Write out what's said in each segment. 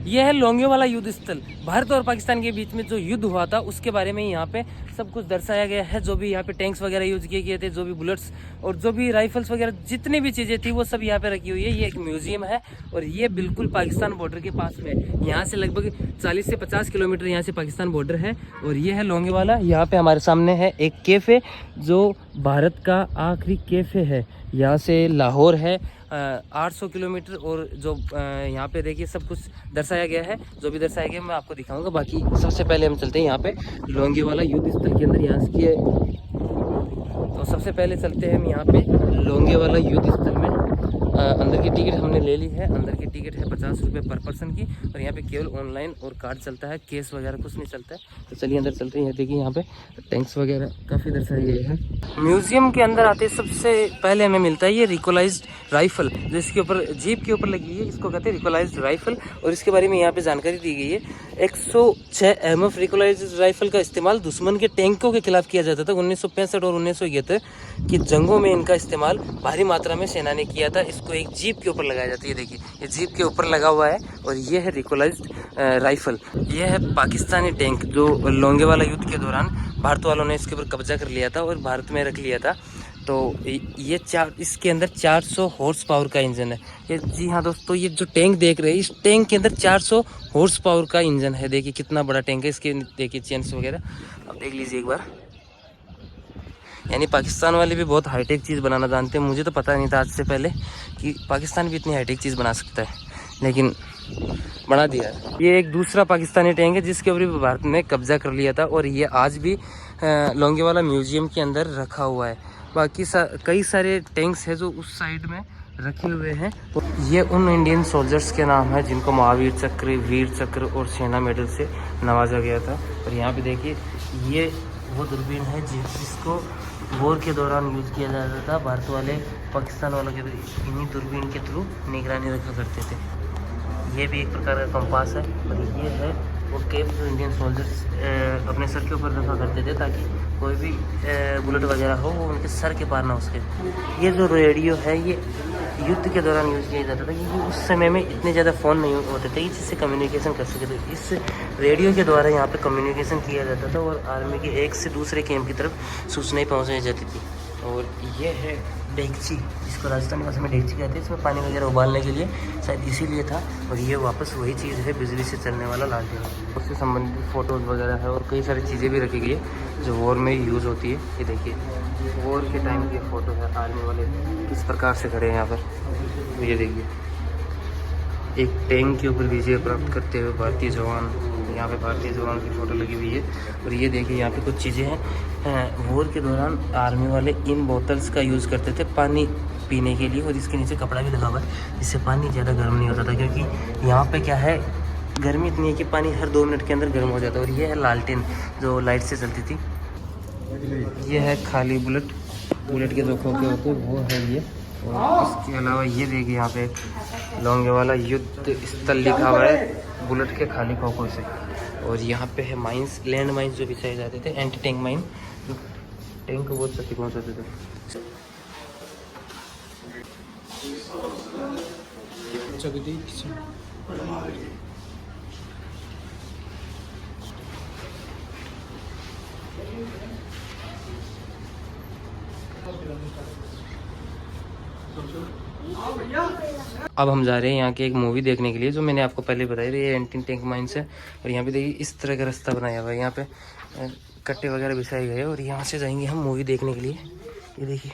यह है लोंगेवाला युद्ध स्थल। भारत और पाकिस्तान के बीच में जो युद्ध हुआ था उसके बारे में यहाँ पे सब कुछ दर्शाया गया है। जो भी यहाँ पे टैंक्स वगैरह यूज किए गए थे, जो भी बुलेट्स और जो भी राइफल्स वगैरह जितनी भी चीज़ें थी वो सब यहाँ पे रखी हुई है। ये एक म्यूजियम है और ये बिल्कुल पाकिस्तान बॉर्डर के पास में है। यहाँ से लगभग 40 से 50 किलोमीटर यहाँ से पाकिस्तान बॉर्डर है। और ये है लोंगेवाला। यहाँ पे हमारे सामने है एक कैफ़े जो भारत का आखिरी कैफ़े है। यहाँ से लाहौर है 800 किलोमीटर। और जो यहाँ पे देखिए सब कुछ दर्शाया गया है। जो भी दर्शाया गया मैं आपको दिखाऊंगा। बाकी सबसे पहले हम चलते हैं यहाँ पे लोंगेवाला युद्ध स्थल के अंदर। यहाँ की तो सबसे पहले चलते हैं हम यहाँ पे लोंगेवाला युद्ध स्थल में। अंदर की टिकट हमने ले ली है। अंदर की टिकट है 50 रुपये पर पर्सन की। और यहाँ पे केवल ऑनलाइन और कार्ड चलता है, केस वगैरह कुछ नहीं चलता है। तो चलिए अंदर चलते हैं। देखिए यहाँ पे टैंक्स वगैरह काफ़ी दर्शाए गए हैं। म्यूजियम के अंदर आते सबसे पहले हमें मिलता है ये रिकॉलाइज्ड राइफल, जो इसके ऊपर जीप के ऊपर लगी है। इसको कहते हैं रिकॉलाइज्ड राइफल। और इसके बारे में यहाँ पे जानकारी दी गई है। 106 mm रिकॉलाइज्ड राइफल का इस्तेमाल दुश्मन के टैंकों के खिलाफ किया जाता था। 1965 और 1971 की जंगों में इनका इस्तेमाल भारी मात्रा में सेना ने किया था। इसको एक जीप के ऊपर लगाया जाता है। ये देखिए ये जीप के ऊपर लगा हुआ है। और ये है रिकॉलाइज्ड राइफल। ये है पाकिस्तानी टैंक जो लोंगेवाला युद्ध के दौरान भारत वालों ने इसके ऊपर कब्जा कर लिया था और भारत में रख लिया था। तो ये इसके अंदर 400 हॉर्स पावर का इंजन है। ये जी हाँ दोस्तों, ये जो टैंक देख रहे हैं इस टैंक के अंदर 400 हॉर्स पावर का इंजन है। देखिए कितना बड़ा टैंक है। इसके देखिए चेन्स वगैरह अब देख लीजिए एक बार। यानी पाकिस्तान वाले भी बहुत हाईटेक चीज़ बनाना जानते हैं। मुझे तो पता नहीं था आज से पहले कि पाकिस्तान भी इतनी हाईटेक चीज़ बना सकता है, लेकिन बना दिया है। ये एक दूसरा पाकिस्तानी टैंक है जिसके ऊपर भी भारत ने कब्जा कर लिया था। और ये आज भी लोंगेवाला म्यूजियम के अंदर रखा हुआ है। बाकी कई सारे टैंक्स हैं जो उस साइड में रखे हुए हैं। ये उन इंडियन सोल्जर्स के नाम है जिनको महावीर चक्र, वीर चक्र और सेना मेडल से नवाजा गया था। और यहाँ पे देखिए ये वो दूरबीन है जिसको वॉर के दौरान यूज़ किया जाता था। भारत वाले पाकिस्तान वालों के इन्हीं दूरबीन के थ्रू निगरानी रखा करते थे। ये भी एक प्रकार का कंपास है। और ये है वो कैप जो इंडियन सोल्जर्स अपने सर के ऊपर रखा करते थे ताकि कोई भी बुलेट वगैरह हो वो उनके सर के पार ना हो सके। ये जो रेडियो है ये युद्ध के दौरान यूज़ किया जाता था क्योंकि उस समय में इतने ज़्यादा फ़ोन नहीं होते थे जिससे कम्युनिकेशन कर सके। तो इस रेडियो के द्वारा यहाँ पे कम्युनिकेशन किया जाता था और आर्मी के एक से दूसरे कैंप की तरफ सूचनाएं पहुँचाई जाती थी। और ये है डेगची, जिसको राजस्थानी भाषा में डेगची कहते हैं। इसमें पानी वगैरह उबालने के लिए शायद इसीलिए था। और ये वापस वही चीज़ है, बिजली से चलने वाला लालटेन। उससे संबंधित फ़ोटोज़ वगैरह है और कई सारी चीज़ें भी रखी गई है जो वॉर में यूज़ होती है। ये देखिए वॉर के टाइम की फ़ोटो है। आर्मी वाले किस प्रकार से खड़े हैं यहाँ पर। ये देखिए एक टैंक के ऊपर विजय प्राप्त करते हुए भारतीय जवान। यहाँ पे भारतीय जवान की फ़ोटो लगी हुई है। और ये देखिए यहाँ पे कुछ चीज़ें हैं। वॉर के दौरान आर्मी वाले इन बोतल्स का यूज़ करते थे पानी पीने के लिए। और इसके नीचे कपड़ा भी लगा हुआ है जिससे पानी ज़्यादा गर्म नहीं होता था, क्योंकि यहाँ पे क्या है गर्मी इतनी है कि पानी हर 2 मिनट के अंदर गर्म हो जाता है। और ये है लालटेन जो लाइट से चलती थी। ये है खाली बुलेट के जो खोखे होते हैं वो है ये। और इसके अलावा ये देखिए यहाँ पे लोंगेवाला युद्ध स्थल लिखा हुआ है बुलेट के खाली खोखों से। और यहाँ पे है माइंस, लैंड माइंस जो बिछाए जाते थे, एंटी टैंक माइन, जो टैंक को बहुत क्षति पहुँचाते थे। अब हम जा रहे हैं यहाँ के एक मूवी देखने के लिए जो मैंने आपको पहले बताई थी। ये एंटी टैंक माइंस है। और यहाँ पे देखिए इस तरह का रास्ता बनाया हुआ है। यहाँ पे कट्टे वगैरह बिछाए गए और यहाँ से जाएंगे हम मूवी देखने के लिए। ये देखिए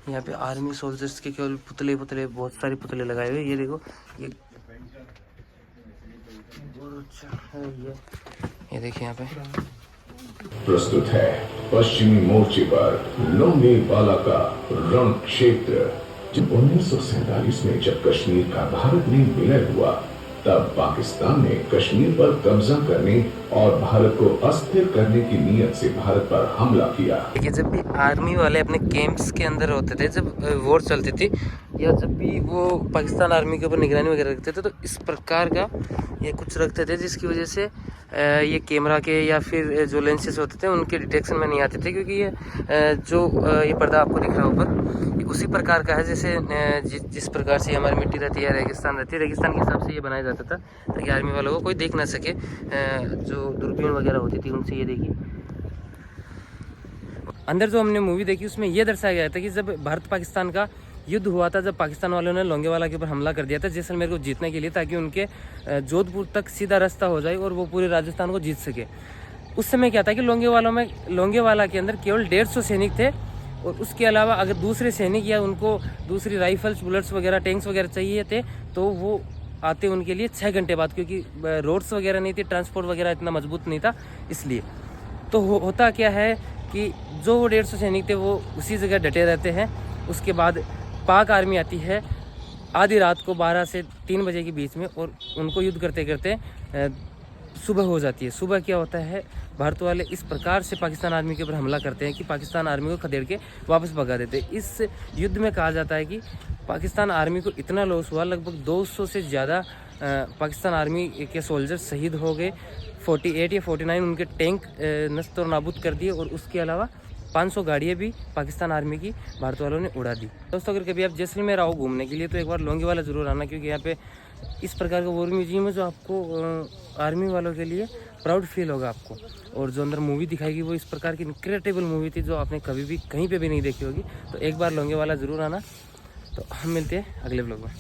यहाँ पे आर्मी सोल्जर्स के केवल पुतले बहुत सारे पुतले लगाए हुए। ये देखो ये बहुत अच्छा है। ये देखिए यहाँ पे प्रस्तुत है पश्चिमी मोर्चे पर लोंगेवाला का रण क्षेत्र। जब 1947 में जब कश्मीर का भारत में विलय हुआ तब पाकिस्तान ने कश्मीर पर कब्जा करने और भारत को अस्थिर करने की नीयत से भारत पर हमला किया। ये जब भी आर्मी वाले अपने कैंप्स के अंदर होते थे, जब वॉर चलती थी या जब भी वो पाकिस्तान आर्मी के ऊपर निगरानी वगैरह रखते थे, तो इस प्रकार का ये कुछ रखते थे जिसकी वजह से ये कैमरा के या फिर जो लेंसेज होते थे उनके डिटेक्शन में नहीं आते थे। क्योंकि ये जो ये पर्दा आपको दिख रहा है ऊपर, उसी प्रकार का है जैसे जिस प्रकार से हमारी मिट्टी रहती है, रेगिस्तान रहती है, रेगिस्तान के हिसाब से ये बनाया जाता था ताकि आर्मी वालों को कोई देख ना सके। जो दूरबीन वगैरह होती थी उनसे। ये देखिए अंदर जो हमने मूवी देखी उसमें यह दर्शाया गया था कि जब भारत पाकिस्तान का युद्ध हुआ था, जब पाकिस्तान वालों ने लोंगेवाला के ऊपर हमला कर दिया था जैसलमेर को जीतने के लिए, ताकि उनके जोधपुर तक सीधा रास्ता हो जाए और वो पूरे राजस्थान को जीत सके। उस समय क्या था कि लोंगेवाला के अंदर केवल 150 सैनिक थे और उसके अलावा अगर दूसरे सैनिक या उनको दूसरी राइफल्स, बुलेट्स वगैरह, टैंक्स वगैरह चाहिए थे तो वो आते उनके लिए 6 घंटे बाद, क्योंकि रोड्स वगैरह नहीं थी, ट्रांसपोर्ट वगैरह इतना मजबूत नहीं था इसलिए। तो होता क्या है कि जो वो 150 सैनिक थे वो उसी जगह डटे रहते हैं। उसके बाद पाक आर्मी आती है आधी रात को 12 से 3 बजे के बीच में और उनको युद्ध करते करते सुबह हो जाती है। सुबह क्या होता है, भारत वाले इस प्रकार से पाकिस्तान आर्मी के ऊपर हमला करते हैं कि पाकिस्तान आर्मी को खदेड़ के वापस भगा देते हैं। इस युद्ध में कहा जाता है कि पाकिस्तान आर्मी को इतना लॉस हुआ, लगभग 200 से ज़्यादा पाकिस्तान आर्मी के सोल्जर शहीद हो गए। 48 या 49 उनके टैंक नष्ट और नाबूद कर दिए और उसके अलावा 500 गाड़ियाँ भी पाकिस्तान आर्मी की भारत वालों ने उड़ा दी। दोस्तों अगर कभी आप जैसलमेर आओ घूमने के लिए तो एक बार लोंगेवाला ज़रूर आना, क्योंकि यहाँ पे इस प्रकार का वॉर म्यूजियम है जो आपको आर्मी वालों के लिए प्राउड फील होगा आपको। और जो अंदर मूवी दिखाएगी वो इस प्रकार की इनक्रेडिबल मूवी थी जो आपने कभी भी कहीं पे भी नहीं देखी होगी। तो एक बार लोंगेवाला ज़रूर आना। तो हम मिलते हैं अगले ब्लॉग में।